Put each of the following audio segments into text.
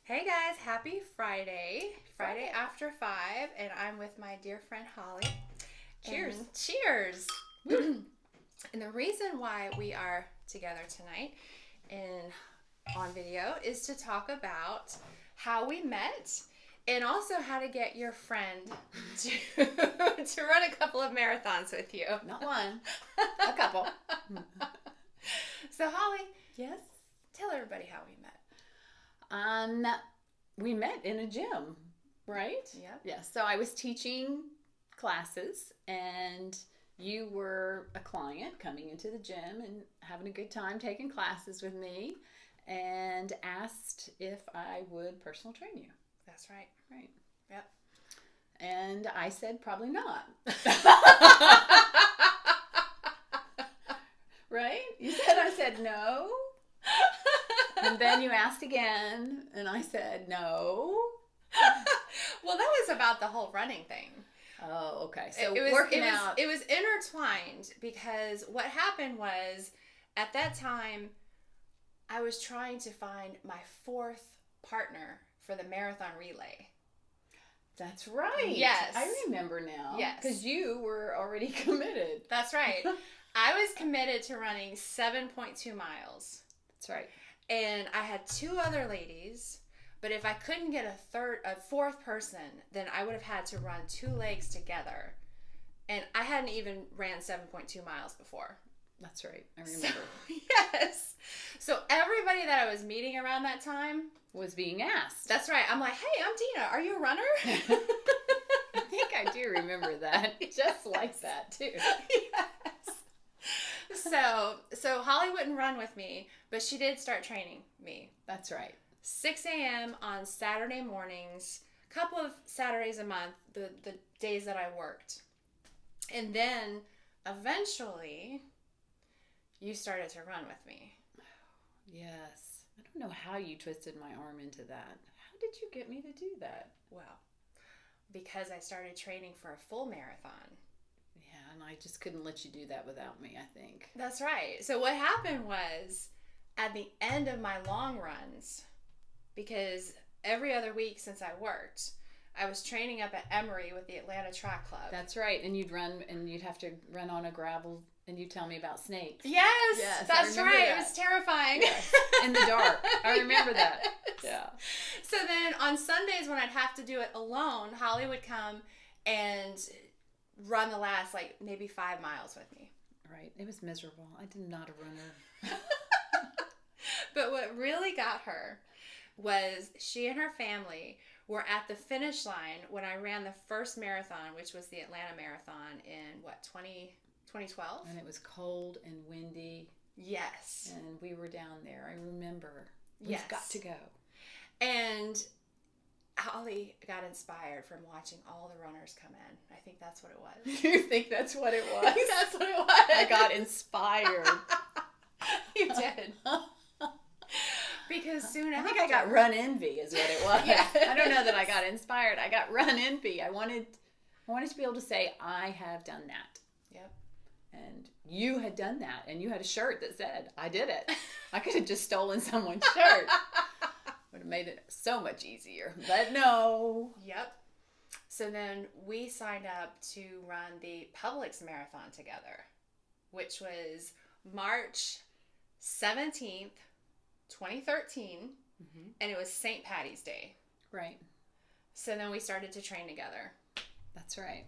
Hey guys, happy Friday. Friday after 5, and I'm with my dear friend Holly. Cheers. And cheers. And the reason why we are together tonight and on video is to talk about how we met and also how to get your friend to, to run a couple of marathons with you. Not one, a couple. So Holly, Yes. tell everybody how we met. We met in a gym, right? Yep. Yeah. So I was teaching classes, and you were a client coming into the gym and having a good time taking classes with me, and asked if I would personal train you. That's right. Right. Yep. And I said probably not. Right? I said no. And then you asked again, and I said no. Well, that was about the whole running thing. Oh, okay. So it was working out. It was intertwined because what happened was at that time I was trying to find my fourth partner for the marathon relay. That's right. Yes. I remember now. Yes. Because you were already committed. That's right. I was committed to running 7.2 miles. That's right. And I had two other ladies, but if I couldn't get a fourth person, then I would have had to run two legs together. And I hadn't even ran 7.2 miles before. That's right. I remember. So, yes. So everybody that I was meeting around that time Was being asked. That's right. I'm like, hey, I'm Dina. Are you a runner? I think I do remember that. Just like that, too. Yes. So Holly wouldn't run with me, but she did start training me. That's right. 6 a.m. on Saturday mornings, a couple of Saturdays a month, the days that I worked. And then eventually you started to run with me. Yes. I don't know how you twisted my arm into that. How did you get me to do that? Well, because I started training for a full marathon. Yeah, and I just couldn't let you do that without me, I think. That's right. So what happened was at the end of my long runs, because every other week since I worked, I was training up at Emory with the Atlanta Track Club. That's right. And you'd run, and you'd have to run on a gravel, and you'd tell me about snakes. Yes, that's right. That. It was terrifying. Yes. In the dark. I remember that. Yeah. So then on Sundays when I'd have to do it alone, Holly would come and run the last maybe 5 miles with me. Right. It was miserable. I am not a runner. But what really got her was she and her family were at the finish line when I ran the first marathon, which was the Atlanta Marathon in 2012? And it was cold and windy. Yes. And we were down there. I remember. We've Yes. got to go. And Holly got inspired from watching all the runners come in. I think that's what it was. You think that's what it was? I think that's what it was. I got inspired. You did. Because soon I after. think I got run envy is what it was. Yes. I don't know that I got inspired. I got run envy. I wanted to be able to say, I have done that. Yep. And you had done that. And you had a shirt that said, I did it. I could have just stolen someone's shirt. Would have made it so much easier. But no. Yep. So then we signed up to run the Publix Marathon together, which was March 17th, 2013, and it was St. Patty's Day. Right. So then we started to train together. That's right.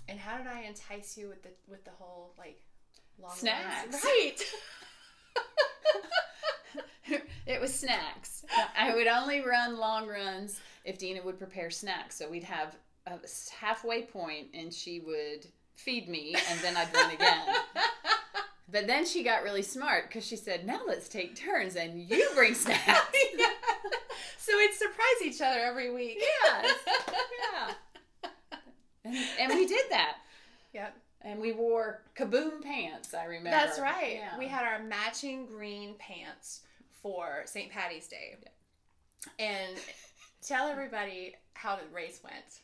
And how did I entice you with the whole long Snacks. runs? Right. It was snacks. I would only run long runs if Dina would prepare snacks. So we'd have a halfway point and she would feed me and then I'd run again. But then she got really smart because she said, now let's take turns and you bring snacks. Yeah. So we'd surprise each other every week. Yes. Yeah. And we did that. Yep. And we wore Kaboom pants, I remember. That's right. Yeah. We had our matching green pants for St. Patty's Day. Yeah. And tell everybody how the race went.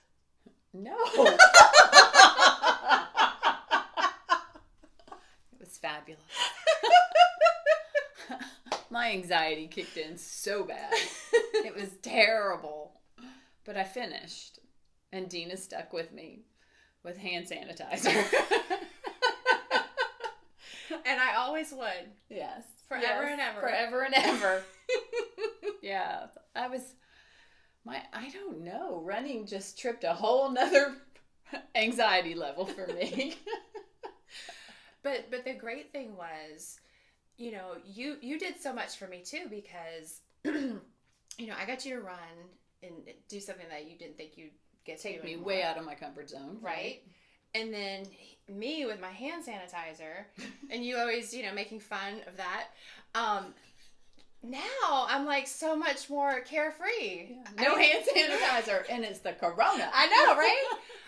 No. It was fabulous. My anxiety kicked in so bad. It was terrible. But I finished. And Dina stuck with me with hand sanitizer. And I always would. Yes. Forever and ever. Forever and ever. Yeah. I don't know. Running just tripped a whole nother anxiety level for me. But the great thing was, you know, you did so much for me too, because, you know, I got you to run and do something that you didn't think you'd get to Take me anymore. way out of my comfort zone. Right? And then me with my hand sanitizer, and you always, you know, making fun of that. Now I'm like so much more carefree. Yeah. No hand sanitizer, and it's the corona. I know, right?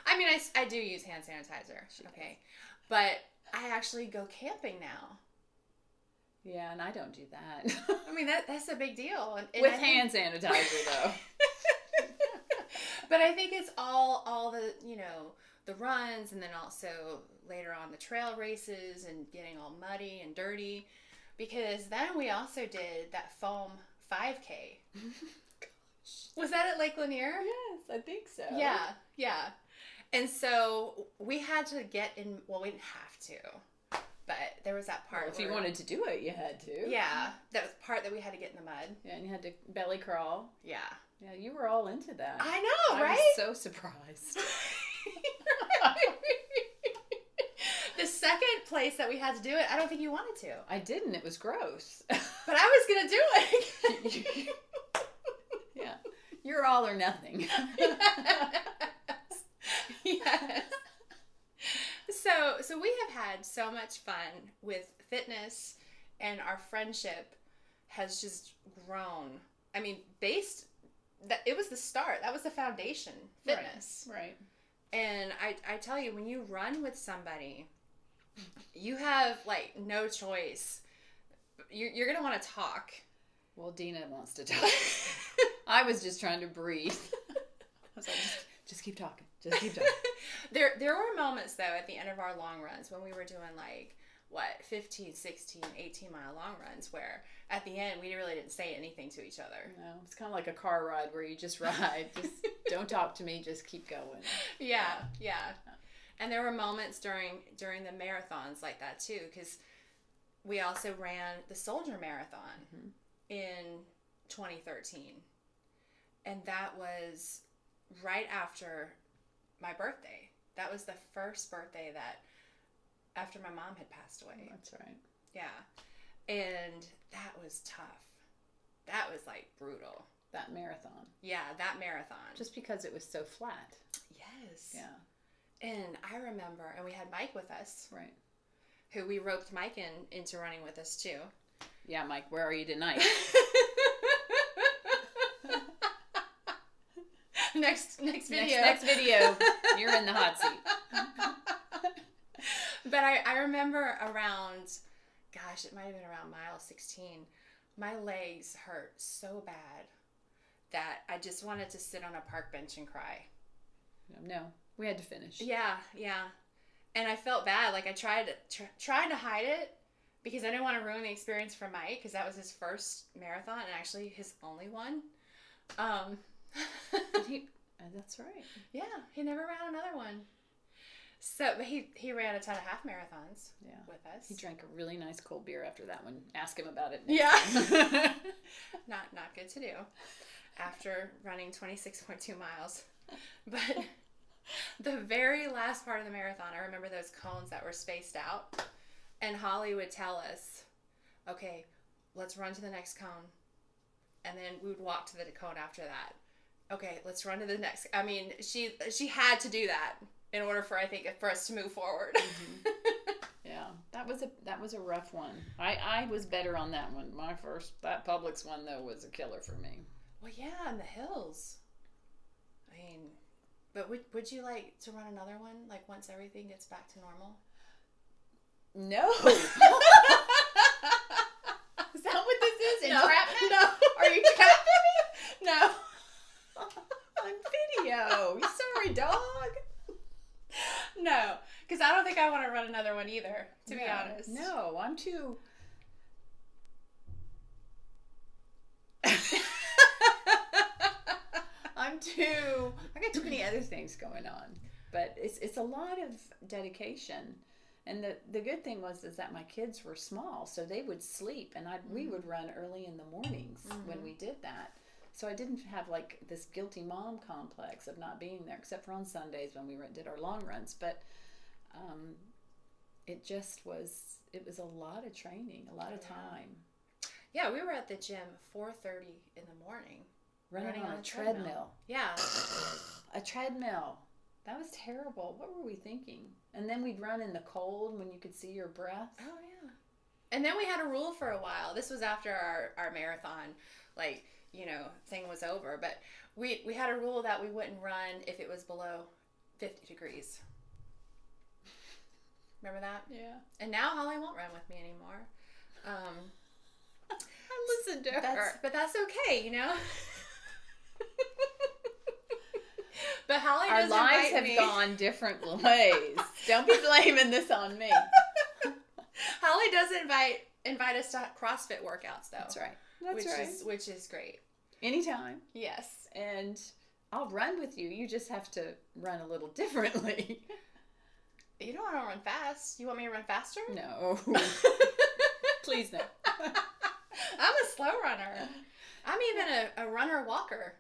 I mean, I do use hand sanitizer. Okay. But I actually go camping now. Yeah, and I don't do that. I mean, that's a big deal. And With hand sanitizer, though. But I think it's all the, you know, the runs, and then also later on the trail races and getting all muddy and dirty. Because then we also did that foam 5K. Gosh. Was that at Lake Lanier? Yes, I think so. Yeah. And so we had to get in, well, we didn't have to, but there was that part. Well, if you wanted to do it, you had to. Yeah, that was the part that we had to get in the mud. Yeah, and you had to belly crawl. Yeah. Yeah, you were all into that. I know, right? I was so surprised. The second place that we had to do it, I don't think you wanted to. I didn't. It was gross. But I was going to do it. Yeah. You're all or nothing. Yes. So we have had so much fun with fitness, and our friendship has just grown. I mean, it was the start. That was the foundation, fitness. Right. And I tell you, when you run with somebody, you have like no choice. You're going to want to talk. Well, Dina wants to talk. I was just trying to breathe. I was like, just keep talking. Just keep talking. There were moments, though, at the end of our long runs when we were doing, like, 15, 16, 18-mile long runs, where at the end we really didn't say anything to each other. No, it's kind of like a car ride where you just ride. Just don't talk to me. Just keep going. Yeah. And there were moments during the marathons like that, too, because we also ran the Soldier Marathon in 2013. And that was right after my birthday. That was the first birthday after my mom had passed away. That's right. Yeah. And that was tough. That was like brutal. That marathon. Yeah, that marathon. Just because it was so flat. Yes. Yeah. And I remember, and we had Mike with us. Right. Who we roped Mike into running with us too. Yeah, Mike, where are you tonight? Next video. Next video. You're in the hot seat. But I remember around, gosh, it might have been around mile 16, my legs hurt so bad that I just wanted to sit on a park bench and cry. No, we had to finish. Yeah. And I felt bad. Like I tried to hide it because I didn't want to ruin the experience for Mike, because that was his first marathon and actually his only one. That's right. Yeah, he never ran another one. So, but he ran a ton of half marathons with us. He drank a really nice cold beer after that one. Ask him about it. Yeah. Not good to do after running 26.2 miles. But the very last part of the marathon, I remember those cones that were spaced out. And Holly would tell us, okay, let's run to the next cone. And then we would walk to the cone after that. Okay, let's run to the next. I mean, she had to do that in order for us to move forward. Yeah, that was a rough one. I was better on that one. That Publix one though was a killer for me. Well, yeah, in the hills. I mean, but would you like to run another one, like once everything gets back to normal? No. Is that what this is? No. Entrapment? No. Are you trapping me? No. On video. You sorry, dog. No, because I don't think I want to run another one either, to be honest. No, I'm too... got too many other things going on. But it's a lot of dedication. And the good thing was is that my kids were small, so they would sleep, and we would run early in the mornings when we did that. So I didn't have like this guilty mom complex of not being there, except for on Sundays when we did our long runs. But it was a lot of training, a lot of time. Yeah, we were at the gym 4:30 in the morning. Running on a treadmill. Yeah. A treadmill. That was terrible. What were we thinking? And then we'd run in the cold when you could see your breath. Oh, yeah. And then we had a rule for a while. This was after our marathon, thing was over. But we had a rule that we wouldn't run if it was below 50 degrees. Remember that? Yeah. And now Holly won't run with me anymore. I listened to her. But that's okay, you know? But Holly Our does lives have gone different ways. Don't be blaming this on me. Holly does invite us to CrossFit workouts, though. That's right. Which is great. Anytime. Yes. And I'll run with you. You just have to run a little differently. You don't want to run fast. You want me to run faster? No. Please no. I'm a slow runner. I'm even a runner-walker.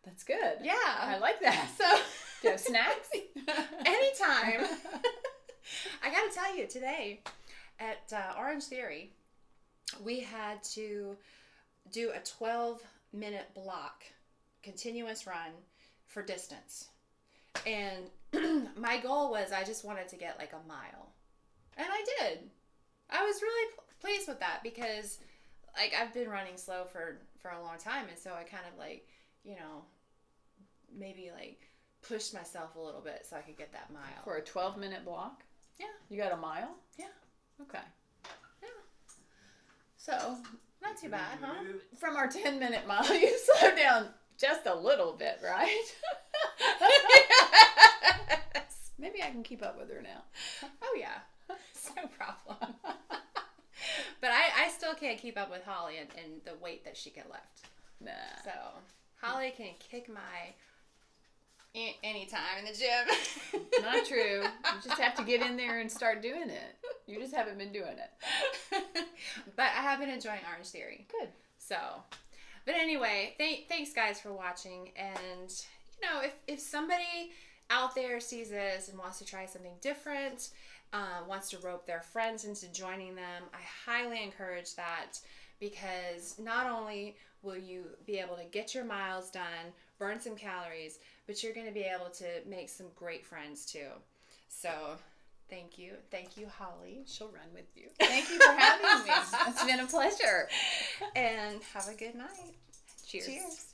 That's good. Yeah. I like that. So, do you have snacks? Anytime. I got to tell you, today at Orange Theory, we had to do a 12-minute block, continuous run for distance. And my goal was I just wanted to get like a mile. And I did. I was really pleased with that because like I've been running slow for a long time. And so I kind of like, maybe like pushed myself a little bit so I could get that mile. For a 12-minute block? Yeah. You got a mile? Yeah. Okay. Yeah. So, not too bad, huh? From our 10-minute mile, you slowed down just a little bit, right? Yes. Maybe I can keep up with her now. Oh, yeah. It's no problem. But I still can't keep up with Holly and the weight that she can lift. Nah. So, Holly can kick my anytime in the gym. Not true. You just have to get in there and start doing it. You just haven't been doing it. But I have been enjoying Orange Theory. Good. So, but anyway, thanks guys for watching. And, if somebody out there sees this and wants to try something different, wants to rope their friends into joining them, I highly encourage that because not only will you be able to get your miles done, burn some calories, but you're going to be able to make some great friends too. So, thank you. Thank you, Holly. She'll run with you. Thank you for having me. It's been a pleasure. And have a good night. Cheers. Cheers.